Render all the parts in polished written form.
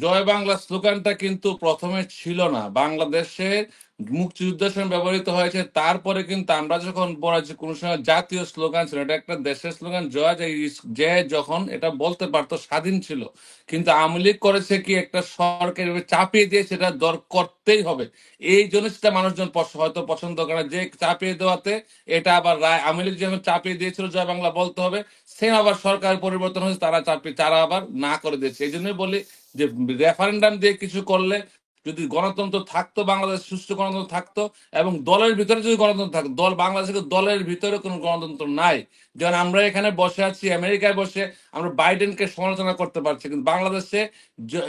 জয় বাংলা স্লোগানটা কিন্তু প্রথমে ছিল না বাংলাদেশের মুক্তিযুদ্ধের সময় ব্যবহৃত হয়েছে। তারপরে কিন্তু আমরা যখন বলেছি কোন সময় জাতীয় স্লোগান ছিল, এটা একটা দেশের স্লোগান। জয় যে যে যখন এটা বলতে পারতো স্বাধীন ছিল, কিন্তু আওয়ামী লীগ করেছে কি একটা সরকার এভাবে চাপিয়ে দিয়ে সেটা দর করতেই হবে। এই জন্য সেটা মানুষজন হয়তো পছন্দ করে না, যে চাপিয়ে দেওয়াতে এটা আবার রায় আওয়ামী লীগ যেমন চাপিয়ে দিয়েছিল জয় বাংলা বলতে হবে, সেম আবার সরকার পরিবর্তন হয়েছে, তারা চাপিয়ে তারা আবার না করে দিয়েছে। এই জন্যই বলি যে রেফারেন্ডাম দিয়ে কিছু করলে, যদি গণতন্ত্র থাকতো, বাংলাদেশ সুষ্ঠু গণতন্ত্র থাকতো, এবং দলের ভিতরে যদি গণতন্ত্র থাকতো, বাংলাদেশের দলের ভিতরে কোনো গণতন্ত্র নাই। যেমন আমরা এখানে বসে আছি আমেরিকায় বসে, আমরা বাইডেনকে সমালোচনা করতে পারছি, কিন্তু বাংলাদেশে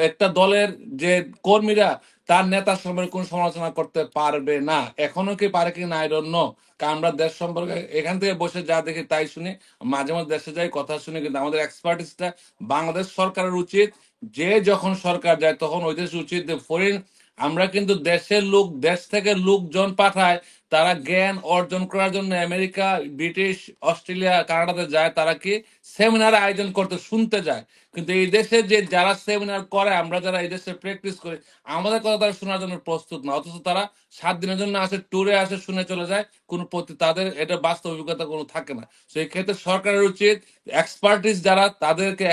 একটা দলের যে কর্মীরা তার নেতা সম্পর্কে কোনো সমালোচনা করতে পারবে না। এখনো কি পারে কি না আই ডোন্ট নো। কারণ আমরা দেশ সম্পর্কে এখান থেকে বসে যা দেখি তাই শুনি, মাঝে মাঝে দেশে যাই কথা শুনি, কিন্তু আমাদের এক্সপার্টিসটা বাংলাদেশ সরকারের উচিত, যে যখন সরকার যায় তখন ওই দেশ উচিত ফরেন, আমরা কিন্তু দেশের লোক, দেশ থেকে লোকজন পাঠায়, তারা জ্ঞান অর্জন করার জন্য আমেরিকা, ব্রিটিশ, অস্ট্রেলিয়া, কানাডাতে যায়, তারা কি সেমিনার আয়োজন করতে শুনতে যায়। কিন্তু এই দেশে যে যারা সেমিনার করে, আমরা যারা এই দেশে প্র্যাকটিস করি, আমাদের কথা তারা শোনার জন্য প্রস্তুত না, অথচ তারা 7 দিনের জন্য আসে, ট্যুরে আসে, শুনে চলে যায়, কোনো তাদের এটা বাস্তব অভিজ্ঞতা কোনো থাকে না। সেই ক্ষেত্রে সরকারের উচিত এক্সপার্টিস যারা, তাদেরকে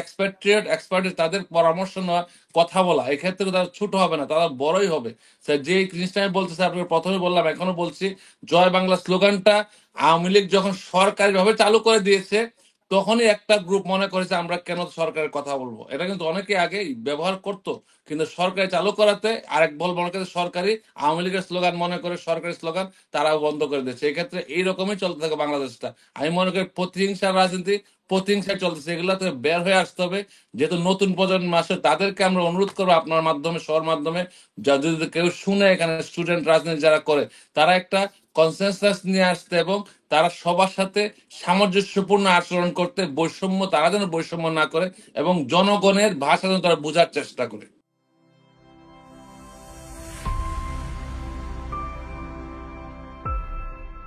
এক্সপার্টিস তাদের পরামর্শ নেওয়া, কথা বলা। এই ক্ষেত্রে তারা ছোট হবে না, তারা বড়ই হবে। স্যার, যে জিনিসটা আমি বলতেছি, আপনাকে প্রথমে বললাম, এখনো বলছি, জয় বাংলা স্লোগানটা আওয়ামী লীগ যখন সরকারি ভাবে চালু করে দিয়েছে, তখনই একটা গ্রুপ মনে করেছে আমরা কেন সরকারের কথা বলবো। এটা কিন্তু অনেকে আগে ব্যবহার করতো, কিন্তু সরকারি চালু করাতে আরেক বল মনে করে সরকারি, আওয়ামী লীগের স্লোগান মনে করে সরকারি স্লোগান, তারাও বন্ধ করে দিয়েছে। এই ক্ষেত্রে এইরকমই চলতে থাকে বাংলাদেশটা। আমি মনে করি প্রতিহিংসার রাজনীতি, প্রতিহিংসায় চলতেছে, এগুলো থেকে বের হয়ে আসতে হবে। যেহেতু নতুন প্রজন্ম আসে, তাদেরকে আমরা অনুরোধ করবো আপনার মাধ্যমে, সবার মাধ্যমে, যদি কেউ শুনে এখানে স্টুডেন্ট রাজনীতি যারা করে, তারা একটা কনসেনসাস নিয়ে আসতে, এবং তারা সবার সাথে সামঞ্জস্যপূর্ণ আচরণ করতে, বৈষম্য তারা যেন বৈষম্য না করে, এবং জনগণের ভাষা যেন তারা বোঝার চেষ্টা করে।